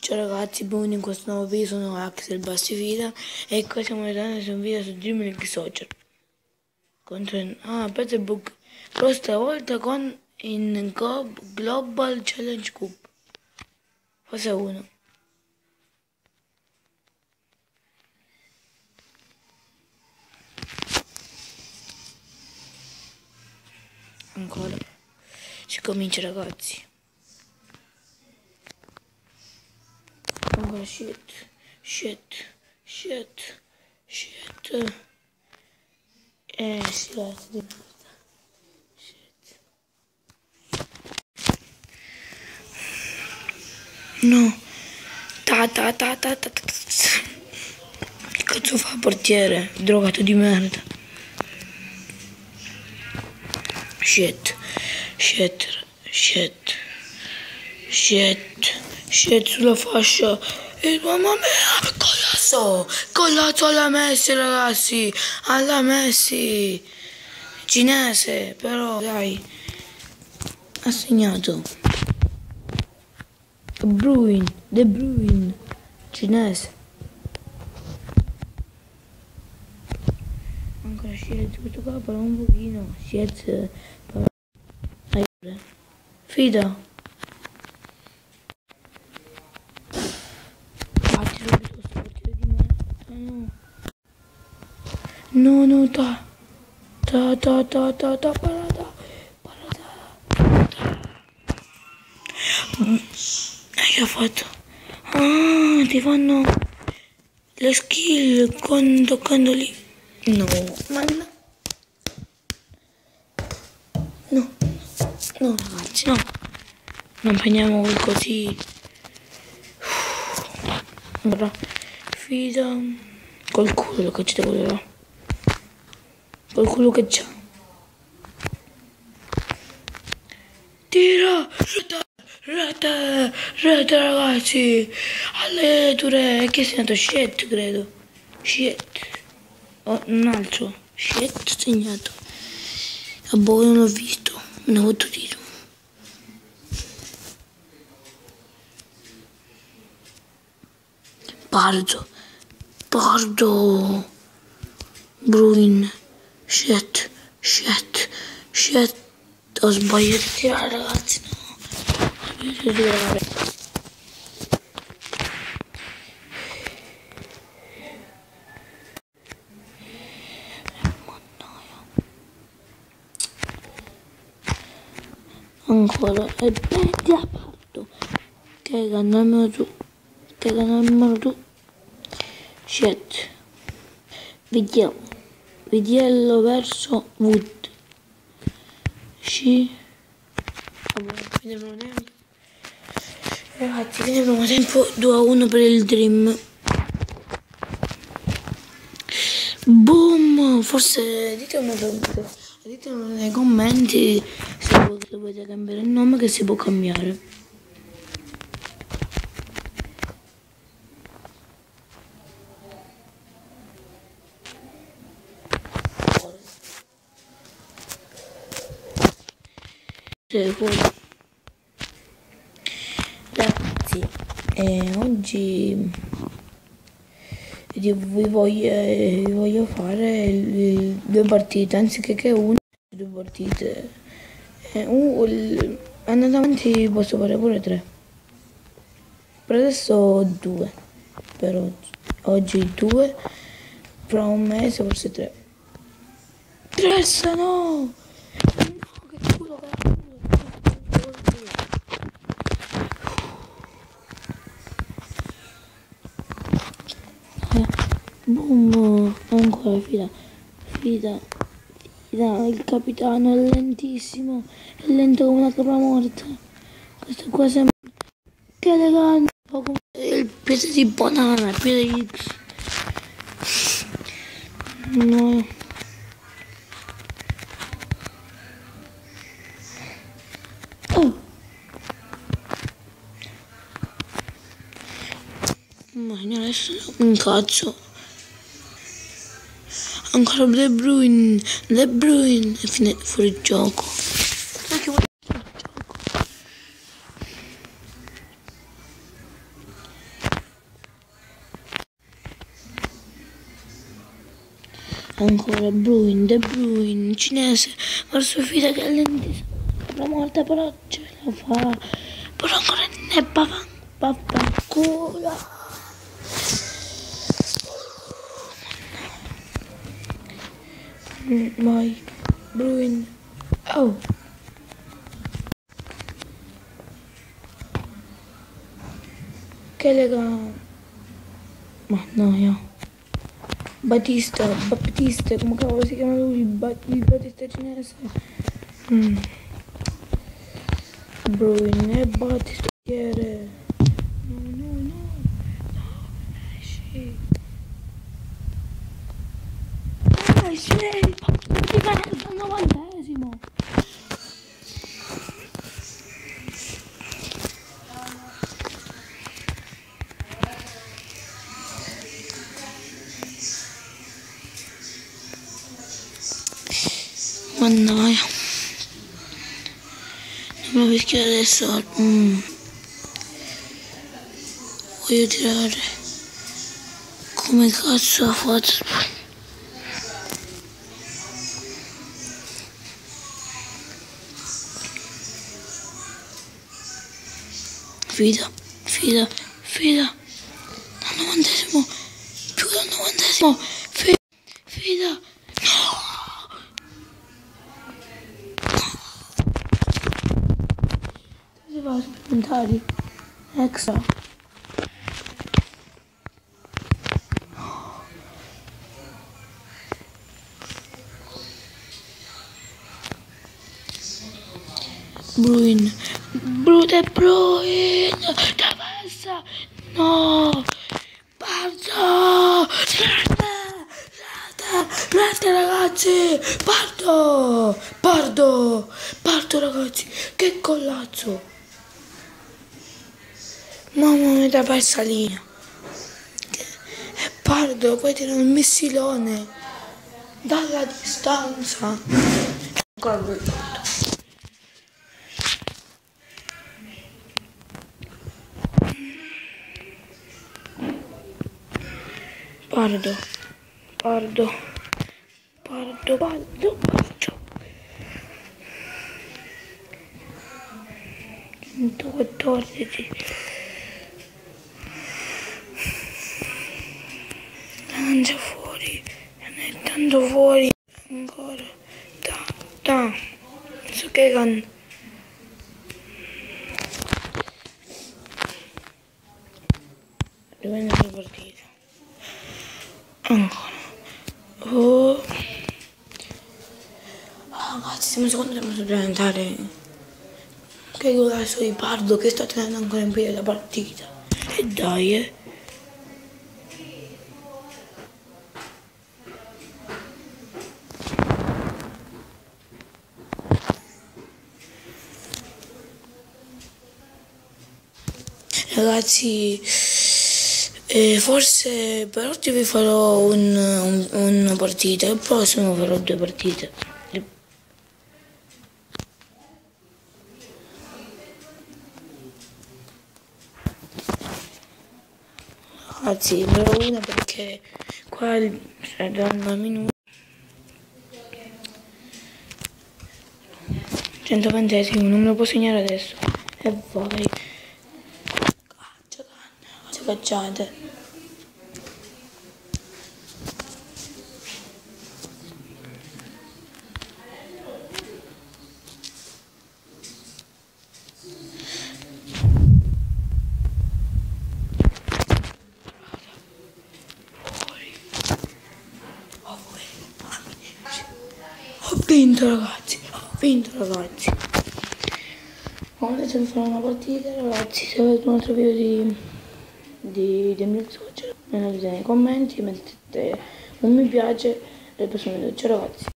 Ciao ragazzi, benvenuti in questo nuovo video, sono Axel Bassifida e qua stiamo vedendo su un video su Dream League Soccer contro Peterborough, però stavolta con in Global Challenge Cup fase 1. Ancora si comincia ragazzi. Ancora shit. Sì dai, shit. No. Ta. Che cazzo fa portiere? Drogato di merda. Shit sulla fascia. E mamma mia, Colazzo alla Messi ragazzi, alla Messi. Cinese, però dai, ha segnato. De Bruyne, cinese. Ancora shit, questo qua parla un pochino, shit, Fida. Batti subito questo portiere di me. No, parata. Che ha fatto? Ti fanno le skill con toccando lì. No, no ragazzi, no. Non prendiamo così. Allora, Fida col culo che ci devo dire. Col culo che c'ha. Tira! Rete ragazzi! Alle dure, che è segnato? Shit credo. Shit. Oh, un altro. Shit segnato. A boh, non l'ho visto. Non ho avuto tiro. Pardo. Bruin. Shit. Ho sbagliato a tirare ragazzi. No. Ho sbagliato a tirare. Ancora. E prendi a parto. Che ganno tu. Shit. Vediamo verso Wood. Fine primo tempo. Ragazzi, fine primo tempo 2-1 per il Dream. Boom! Forse ditemelo nei commenti se volete cambiare il nome, che si può cambiare. Ragazzi, oggi vi voglio fare due partite, anziché che una, due partite. Andando avanti posso fare pure 3. Per adesso 2. Per oggi 2. Fra un mese forse 3. 3 no! Che culo. Boom, ancora Fida, il capitano è lentissimo, è lento come una capra morta. Questo qua sembra che elegante, il piede di banana, il piede di X. No. Ma adesso un cazzo. Ancora De Bruyne è fuori gioco. Ancora Bruin, De Bruyne, cinese, verso Fida che è lentissimo. La morte però ce la fa. Però ancora ne vaffanculo. Vai, Bruin. Oh. Che lega. Ma no. Battista, come cavolo si chiama lui? Il Battista cinese. Bruin e Battista. No, esci. Esci. Ti fai al 90esimo. Mannaia. Non mi fischio adesso. Voglio tirare. Come cazzo ha fatto? Fida. Al 90esimo. Più del 90esimo. Fida. No. Si va a supplementari. Extra. Bruin. De Bruyne. Traversa. No. Parto. Rete ragazzi. Parto ragazzi. Che collazzo. Mamma mia, da persa linea. E parto, poi tira un missilone. Dalla distanza. Ancora lui. Pardo. 114. Lancia fuori. Ne è tanto fuori. Ancora. Ta. So che con. Dove è la partita? Ancora. Oh. Ragazzi, siamo secondo tempo supplementare. Che golasso di Pardo che sta tenendo ancora in piedi la partita. E dai, Ragazzi, forse per oggi vi farò una partita, il prossimo farò 2 partite. Ragazzi, però una perché qua saranno minuti. 120esimo, non me lo può segnare adesso. E vai. Cacciate. Ho vinto ragazzi. Adesso vi farò una partita ragazzi. Se avete un altro video di Emil Social, me lo dite nei commenti, mettete un mi piace e al prossimo video. Ciao ragazzi.